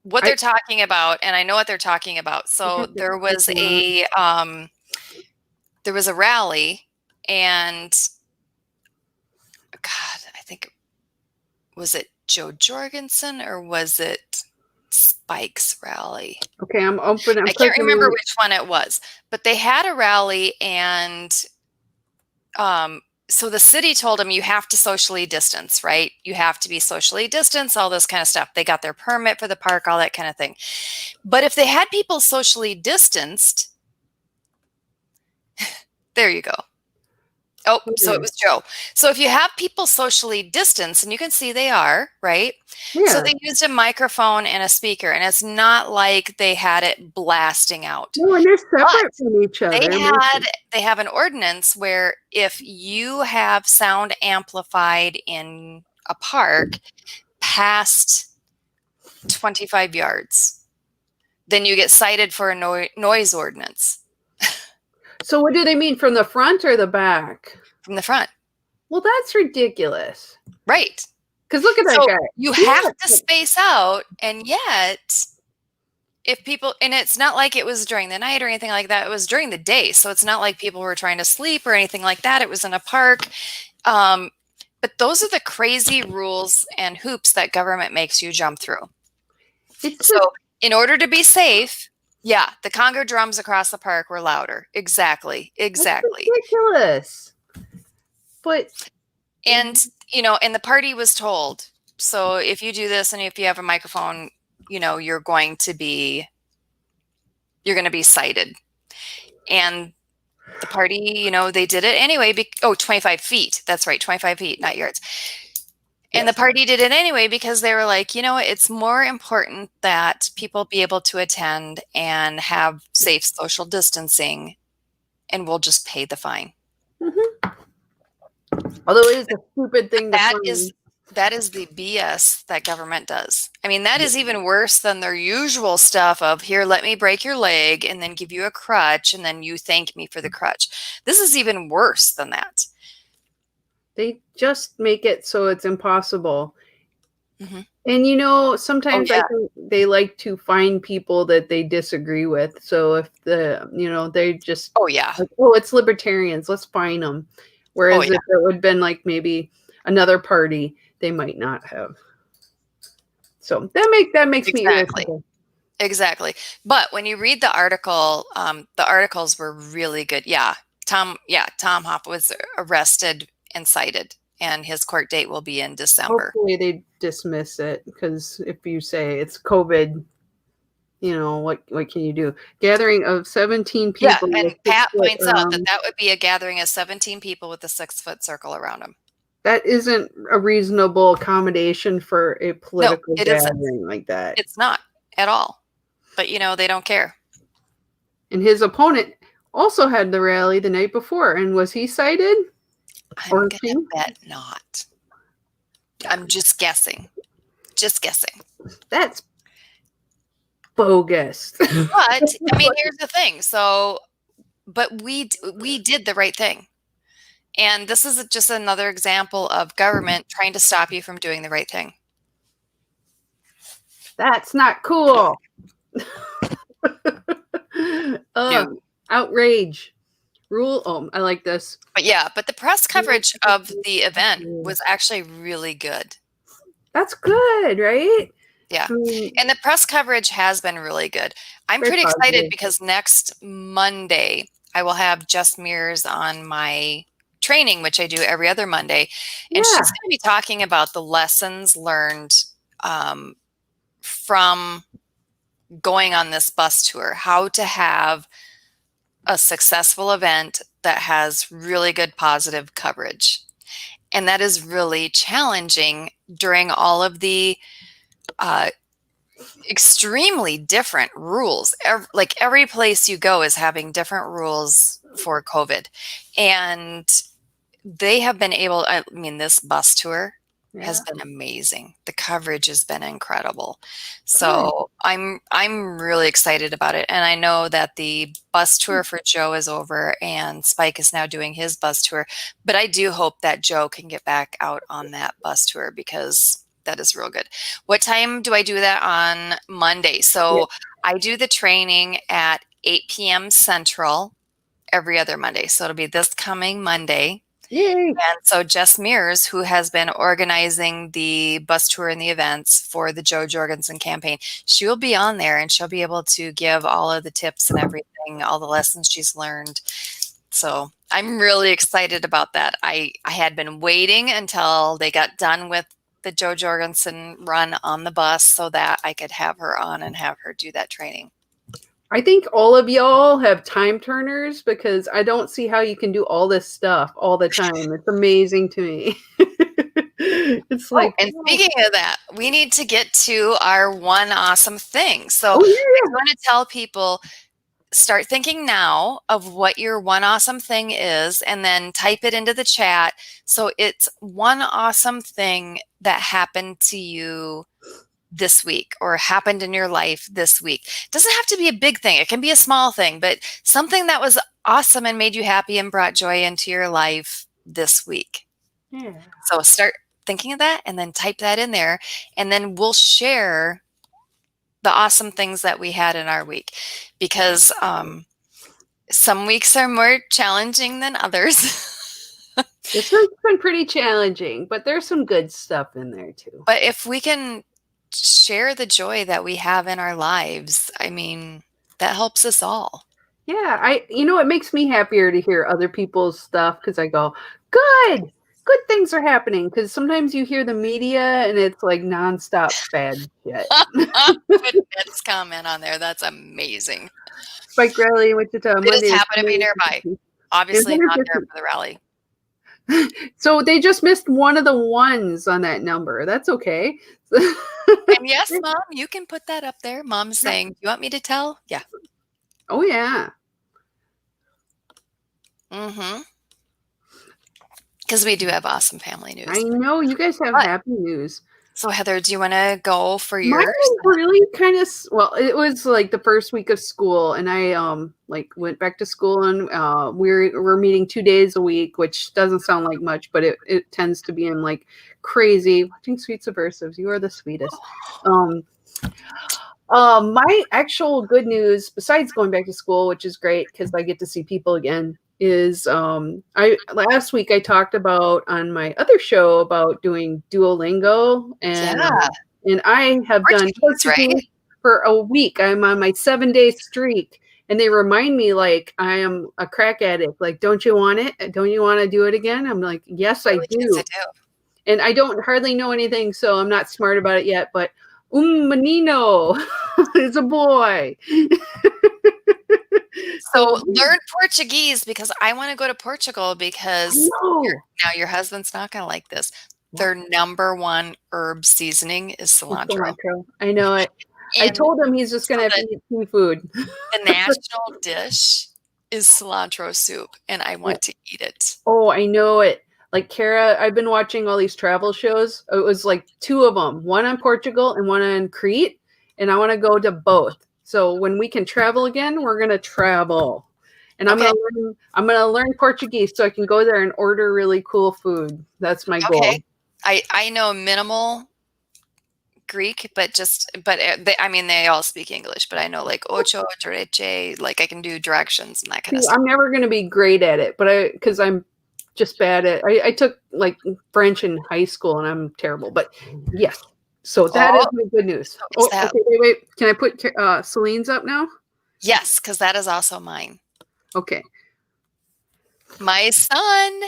what they're talking about, and I know what they're talking about. So there was a rally, and God, I think, was it Joe Jorgensen or was it Spike's rally? Okay, I'm open. I can't remember which one it was, but they had a rally, and so the city told them you have to socially distance, right? You have to be socially distanced, all this kind of stuff. They got their permit for the park, all that kind of thing. But if they had people socially distanced, there you go. Oh, so it was Joe. So if you have people socially distanced, and you can see they are, right? Yeah. So they used a microphone and a speaker, and it's not like they had it blasting out. No, and they're separate from each other. They have an ordinance where if you have sound amplified in a park past 25 yards, then you get cited for a noise ordinance. So what do they mean, from the front or the back? From the front. Well, that's ridiculous. Right. Because look at that guy. You have to space out, and yet if people, and it's not like it was during the night or anything like that, it was during the day. So it's not like people were trying to sleep or anything like that. It was in a park. But those are the crazy rules and hoops that government makes you jump through. So in order to be safe, yeah, the Congo drums across the park were louder. Exactly. That's ridiculous. But and and the party was told, so if you do this and if you have a microphone, you're going to be cited. And the party, they did it anyway. 25 feet. That's right, 25 feet, not yards. And the party did it anyway because they were like, it's more important that people be able to attend and have safe social distancing, and we'll just pay the fine. Mm-hmm. Although it is a stupid thing. That is the BS that government does. I mean, that is even worse than their usual stuff of, here, let me break your leg and then give you a crutch and then you thank me for the crutch. This is even worse than that. They just make it so it's impossible. Mm-hmm. And sometimes I think they like to find people that they disagree with. So if they just it's libertarians, let's find them. Whereas if it would have been like maybe another party, they might not have. So that makes me irritable. Exactly. But when you read the article, the articles were really good. Yeah. Tom Hoppe was arrested and cited, and his court date will be in December. Hopefully they dismiss it, because if you say it's COVID, what can you do? Gathering of 17 people. Yeah, and Pat points out that would be a gathering of 17 people with a 6-foot circle around them. That isn't a reasonable accommodation for a political gathering like that. It's not at all. But, they don't care. And his opponent also had the rally the night before, and was he cited I'm or gonna she? bet not. Yeah, I'm just guessing. Just guessing. that's bogus. But I mean, here's the thing. So, but we did the right thing. And this is just another example of government trying to stop you from doing the right thing. That's not cool. No. Outrage. Rule. Oh, I like this. But yeah, but the press coverage of the event was actually really good. That's good, right? Yeah. I mean, And the press coverage has been really good. I'm very pretty excited positive. because next Monday I will have Jess Mears on my training, which I do every other Monday. And she's Yeah. going to be talking about the lessons learned from going on this bus tour, how to have a successful event that has really good positive coverage. And that is really challenging during all of the extremely different rules. Like every place you go is having different rules for COVID. And they have been able, I mean, this bus tour has Yeah. been amazing. The coverage has been incredible. Good. So I'm really excited about it. And I know that the bus tour for Joe is over and Spike is now doing his bus tour. But I do hope that Joe can get back out on that bus tour because that is real good. What time do I do that on Monday? Yeah. So I do the training at 8 p.m. Central every other Monday. So it'll be this coming Monday. Yay. And so Jess Mears, who has been organizing the bus tour and the events for the Joe Jorgensen campaign, she will be on there and she'll be able to give all of the tips and everything, all the lessons she's learned. So I'm really excited about that. I had been waiting until they got done with the Joe Jorgensen run on the bus so that I could have her on and have her do that training. I think all of y'all have time turners because I don't see how you can do all this stuff all the time. It's amazing to me. It's Oh, like, and speaking of that, we need to get to our one awesome thing. So oh I yeah, want to tell people, start thinking now of what your one awesome thing is and then type it into the chat. So it's one awesome thing that happened to you this week or happened in your life this week. It doesn't have to be a big thing. It can be a small thing, but something that was awesome and made you happy and brought joy into your life this week. yeah. So start thinking of that and then type that in there. And then we'll share the awesome things that we had in our week because some weeks are more challenging than others. This one's been pretty challenging, but there's some good stuff in there too. But if we can share the joy that we have in our lives, I mean, that helps us all. Yeah, it makes me happier to hear other people's stuff because I go, good things are happening. Because sometimes you hear the media and it's like nonstop bad shit. Put Ned's comment on there. That's amazing. Spike Rally, Wichita, They just Monday. happen to be nearby. Obviously not there for the rally. So they just missed one of the ones on that number. That's okay. And yes, Mom, you can put that up there. Mom's saying, "Do you want me to tell?" Yeah. Oh yeah. Mm-hmm. Because we do have awesome family I news. know you guys have But happy news. so Heather, do you want to go for Mine yours? was really kind of well. It was like the first week of school, and I like went back to school, and we're meeting 2 days a week, which doesn't sound like much, but it tends to be in like crazy. Watching Sweet Subversives, you are the sweetest. Um, my actual good news, besides going back to school, which is great because I get to see people again, is I last week I talked about on my other show about doing Duolingo, Yeah. and I have done Portuguese, right? Portuguese for a week. I'm on my 7 day streak. And they remind me like I am a crack addict. Like, don't you want it? Don't you want to do it again? I'm like, yes, I Really kids do. that do. And I don't hardly know anything, so I'm not smart about it yet. But menino is a boy. So So learn Portuguese because I want to go to Portugal because no, now your husband's not going to like this. what? Their number one herb seasoning is It's cilantro. cilantro. I know it. I And told him he's just so gonna have to the, eat seafood. the national dish is cilantro soup, and I want to eat it. Oh, I know it. Like Cara, I've been watching all these travel shows. It was like two of them, one on Portugal and one on Crete, and I want to go to both. So when we can travel again, we're gonna travel, and Okay. I'm gonna learn Portuguese so I can go there and order really cool food. That's my Okay. goal. I know minimal Greek, I mean, they all speak English, but I know like ocho, dereche, like I can do directions and that kind See, of stuff. I'm never gonna be great at it, but because I'm just bad at. I took like French in high school, and I'm terrible. But yes, so that is Oh, my good news. so is Oh, that okay. Wait. Can I put Celine's up now? yes, because that is also mine. Okay. My son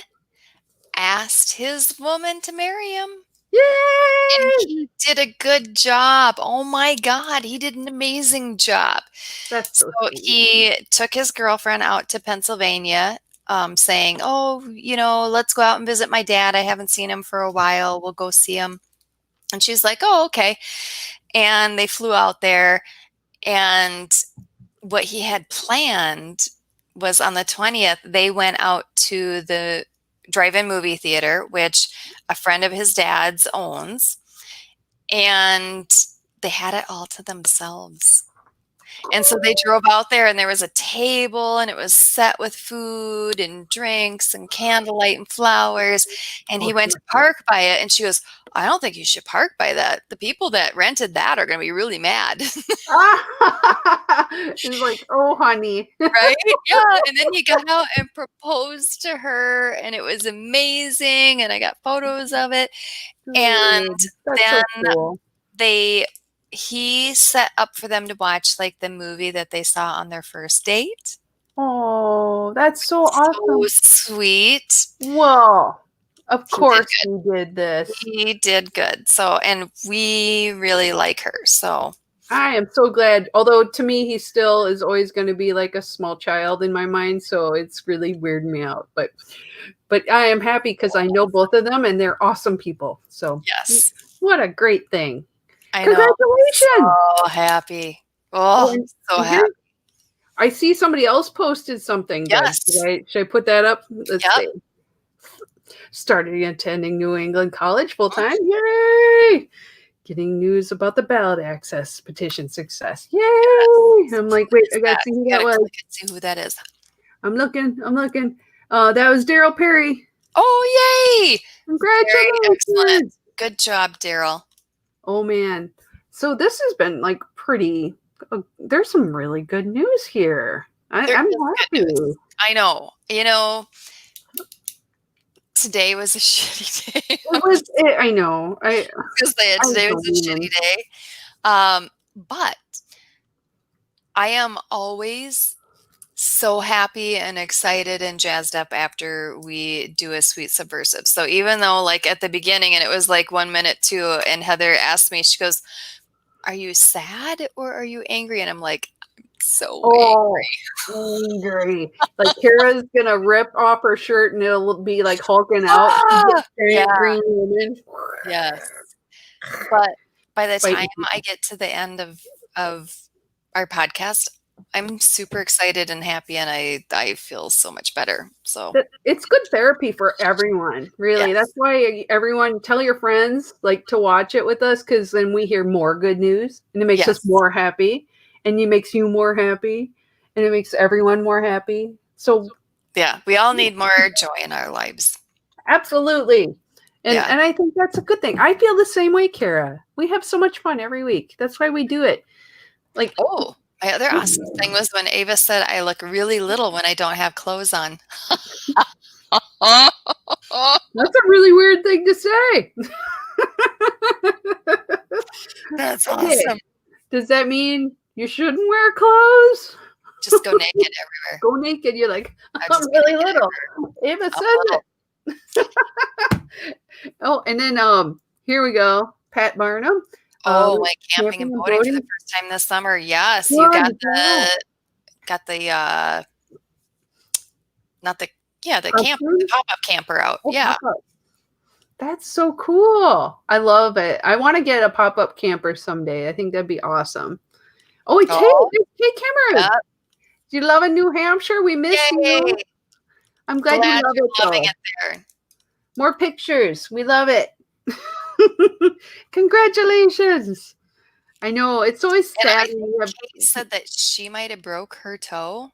asked his woman to marry him, and Yay! he did a good job. Oh my God, he did an amazing job. That's So so sweet. he took his girlfriend out to Pennsylvania, saying, "Oh, let's go out and visit my dad. I haven't seen him for a while. We'll go see him." And she's like, "Oh, okay." And they flew out there, and what he had planned was on the 20th, they went out to the drive-in movie theater, which a friend of his dad's owns, and they had it all to themselves. And so they drove out there, and there was a table, and it was set with food and drinks and candlelight and flowers. And he went to park by it, and she goes, "I don't think you should park by that. The people that rented that are going to be really mad." It's like, oh, honey. Right? Yeah. And then he got out and proposed to her, and it was amazing. And I got photos of it. And That's then so cool. they he set up for them to watch like the movie that they saw on their first date. Oh, that's so So awesome. sweet. Well, of He did course good. we did this. He did good. So, and we really like her. So, I am so glad. Although to me, he still is always going to be like a small child in my mind, so it's really weirding me out. But I am happy because I know both of them, and they're awesome people. So yes, what a great thing! I know. Congratulations! So happy. Oh, Oh, so and happy. here I see somebody else posted something good. Yes. Should I put that up? Let's Yep. see. Started attending New England College full time. Yay! Getting news about the ballot access petition success. Yay! I'm like, Who wait, is I gotta that? see who You that gotta was. click and see who that is. I'm looking. I'm looking. That was Daryl Perry. Oh, yay! Very excellent. Congratulations. Good job, Daryl. Oh man. So this has been like pretty. There's some really good news here. There I'm is good news. happy. I know. Today was a shitty day. I know. Just say it. I Today was a believe shitty him. day. But I am always so happy and excited and jazzed up after we do a sweet subversive. So even though like at the beginning and it was like 1 minute too, and Heather asked me, she goes, "Are you sad or are you angry?" And I'm like, "I'm so Oh, angry." angry. Like Kara's gonna rip off her shirt and it'll be like hulking out. Ah! Yeah, Green woman. yes. But by the time Fighting I people. get to the end of our podcast, I'm super excited and happy, and I feel so much better. So, It's good therapy for everyone, really. That's yes. why everyone tell your friends like to watch it with us because then we hear more good news and it makes us Yes. more happy and it makes you more happy and it makes everyone more happy. So Yeah, we all need more joy in our lives. absolutely. Yeah. And I think that's a good thing. I feel the same way, Kara. We have so much fun every week. That's why we do it. Like Oh, my other awesome thing was when Ava said I look really little when I don't have clothes on. that's a really weird thing to say. That's Okay. awesome. Does that mean you shouldn't wear clothes? Just go naked everywhere. Go naked. You're like, I'm I'm just really naked little. everywhere. Ava I'm says little. it. Oh, and then here we go. Pat Barnum. Oh, like camping and boating for the boating. first time this summer. Yes, you got the not the yeah, the Costume? pop-up camper out. Oh, Yeah. pop-up. That's so cool. I love it. I want to get a pop-up camper someday. I think that'd be awesome. Oh, wait, Oh, Kate Cameron. yeah. Do you love in New Hampshire? We miss Yay! you. I'm glad you Glad love you're it loving though. it there. More pictures. We love it. Congratulations. I know. It's always And I sad think when you have Kate said that she might have broke her toe,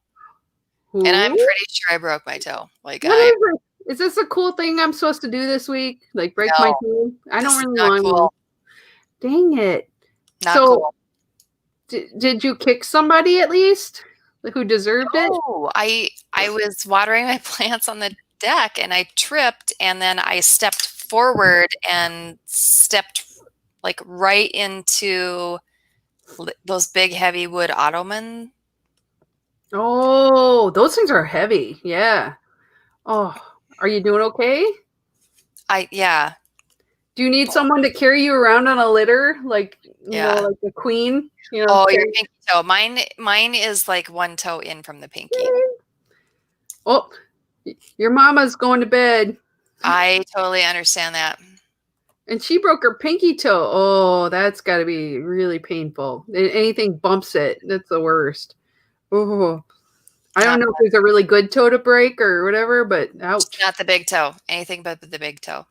and I'm who? pretty sure I broke my toe. Like What I is it? Is this a cool thing I'm supposed to do this week? Like break my no, toe? I don't this is really not want to. cool. Dang it. Not So cool. did you kick somebody at least? Like, who deserved it? No, I was watering my plants on the deck and I tripped and then I stepped forward and stepped like right into those big heavy wood ottoman. Oh, those things are heavy. Yeah. Oh, are you doing okay? Yeah, Do you need someone to carry you around on a litter, like yeah. like the queen? Oh, your Carry. pinky toe. Mine is like one toe in from the pinky. Oh, your mama's going to bed, I totally understand that. and she broke her pinky toe. Oh, that's got to be really painful. Anything bumps it, that's the worst. Oh, I don't Not know if there's a really good toe to break or whatever, but ouch. not the big toe. Anything but the big toe.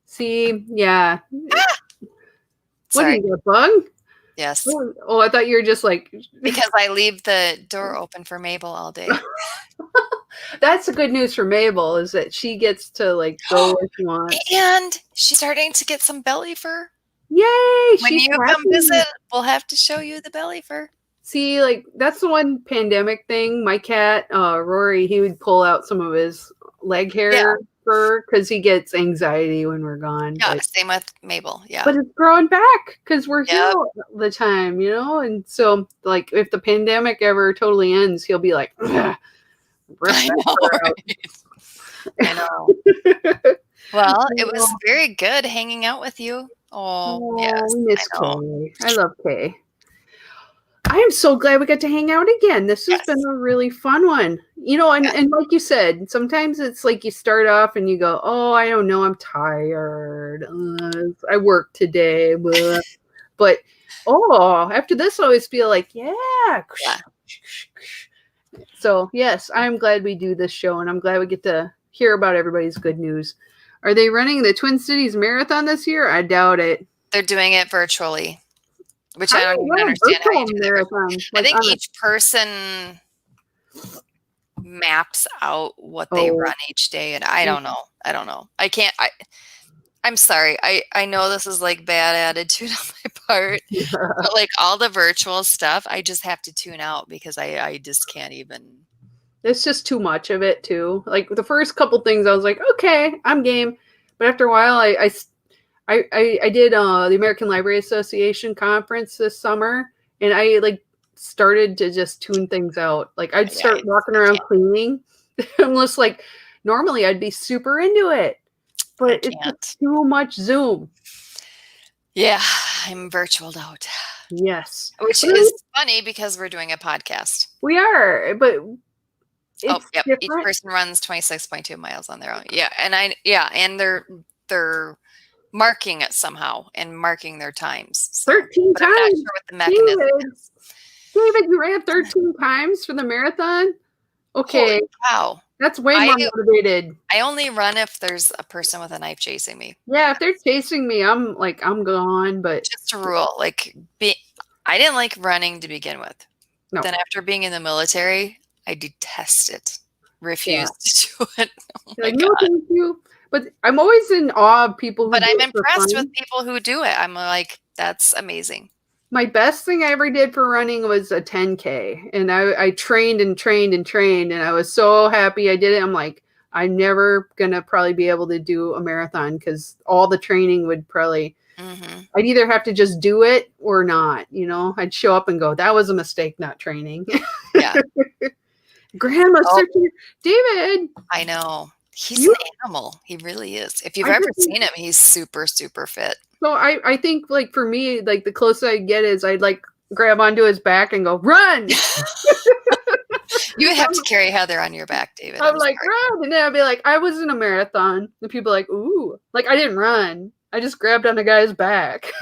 See, yeah. What do Sorry. you get, a bug? Yes. Oh, I thought you were just like. Because I leave the door open for Mabel all day. That's the good news for Mabel is that she gets to like go where she wants. And she's starting to get some belly fur. Yay! When She's you come happy. visit, we'll have to show you the belly fur. See, like that's the one pandemic thing. My cat, Rory, he would pull out some of his leg Yeah. hair fur because he gets anxiety when we're gone. Yeah, same with Mabel. Yeah. But it's growing back because we're here Yep. all the time, And so, like, if the pandemic ever totally ends, he'll be like, rip I that know, fur out. right? I know. Well, it was very good hanging out with you. Oh, yes, we miss I know. Kay. I love Kay. I am so glad we got to hang out again. This has been a really fun one. And like you said, sometimes it's like you start off and you go, oh, I don't know, I'm tired. I worked today. Blah. But, after this, I always feel like, yeah. So, yes, I'm glad we do this show, and I'm glad we get to hear about everybody's good news. Are they running the Twin Cities Marathon this year? I doubt it. They're doing it virtually, which How I do don't you even run a understand how you virtual do that. marathon? I Like think each person maps out what they run each day, and I don't know. I can't. I'm sorry. I know this is like bad attitude on my part, but like all the virtual stuff, I just have to tune out because I just can't even. It's just too much of it too. Like the first couple things, I was like, okay, I'm game. But after a while, I did the American Library Association conference this summer, and I like started to just tune things out. Like I'd start walking around cleaning. I'm just like, normally I'd be super into it, but it's just too much Zoom. Yeah, I'm virtualed out. Yes, which is funny because we're doing a podcast. We are, but it's different. Each person runs 26.2 miles on their own. Yeah, and they're marking it somehow and marking their times. So, 13 but times. I'm not sure what the mechanism is. David, you ran 13 times for the marathon? Okay. Wow. That's way more motivated. I only run if there's a person with a knife chasing me. Yeah, if they're chasing me, I'm gone. But just a rule. Like, I didn't like running to begin with. No. Then after being in the military, I detest it. Refuse to do it. Oh my God. No, thank you. But I'm always in awe of people who But I'm impressed with people who do it. I'm like, that's amazing. My best thing I ever did for running was a 10K. And I trained and trained and trained. And I was so happy I did it. I'm like, I'm never going to probably be able to do a marathon because all the training would probably, I'd either have to just do it or not. I'd show up and go, that was a mistake, not training. Yeah. Grandma, David. I know. He's an animal. He really is. If you've ever seen him, he's super, super fit. So I think like for me, like the closest I get is I'd like grab onto his back and go, run. You would have to carry Heather on your back, David. I'm like, run. And then I'd be like, I was in a marathon. And people are like, ooh. Like I didn't run. I just grabbed on the guy's back.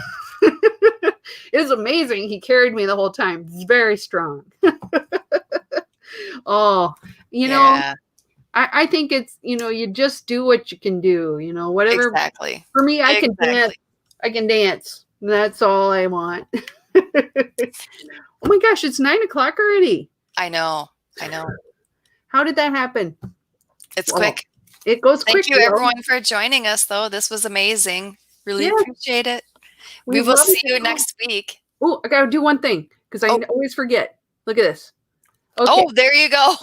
It was amazing. He carried me the whole time. He's very strong. Oh, you know, Yeah, I think it's, you just do what you can do, whatever. exactly. For me, I can dance. Exactly. I can dance. That's all I want. Oh my gosh, it's 9 o'clock already. I know. I know. How did that happen? It's Well, quick. it goes Thank quick, you yo. everyone for joining us though. This was amazing. Really Yeah, appreciate it. we We will love see it. you next week. Oh, I gotta do one thing because I Oh, always forget. Look at this. Okay, oh, there you go.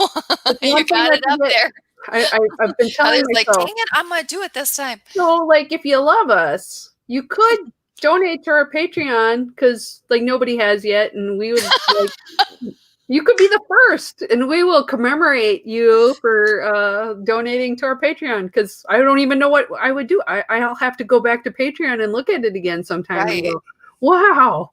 it's You one thing got I it up forget. there. I've been telling Heather's like, dang myself. it, I'm gonna do it this time. So, like, if you love us, you could donate to our Patreon because, like, nobody has yet, and we would like you could be the first, and we will commemorate you for donating to our Patreon. Because I don't even know what I would do. I'll have to go back to Patreon and look at it again sometime and Right. go, "Wow!"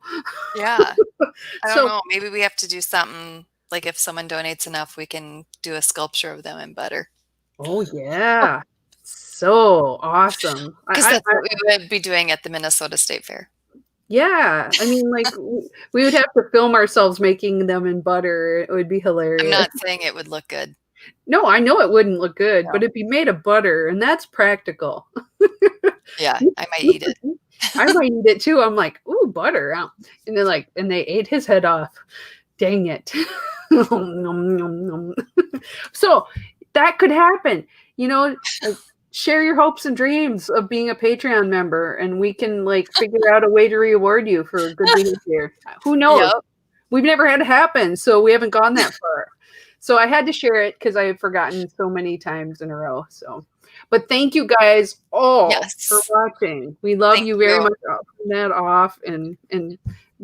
Yeah. I don't So, know. Maybe we have to do something like if someone donates enough, we can do a sculpture of them in butter. oh yeah, so awesome. Because that's what we would be doing at the Minnesota State Fair. Yeah, I mean, like we would have to film ourselves making them in butter. It would be I'm hilarious. not saying it would look good. No, I know it wouldn't look good, No. but it'd be made of butter, and that's practical. Yeah, I might eat it. I might eat it too. I'm like, ooh, butter. And they're like, and they ate his head off. Dang it. Nom, nom, nom. So that could happen. Like share your hopes and dreams of being a Patreon member, and we can like figure out a way to reward you for good behavior. Who knows? Yep. We've never had it happen, so we haven't gone that far. So I had to share it because I have forgotten so many times in a row. So, but thank you guys all for Yes. watching. We love Thank you very you. much. I'll turn that off and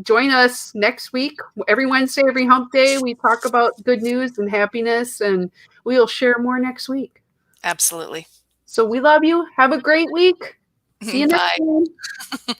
join us next week. Every Wednesday, every hump day, we talk about good news and happiness, and we'll share more next week. Absolutely. So we love you. Have a great week. See you next Bye. time.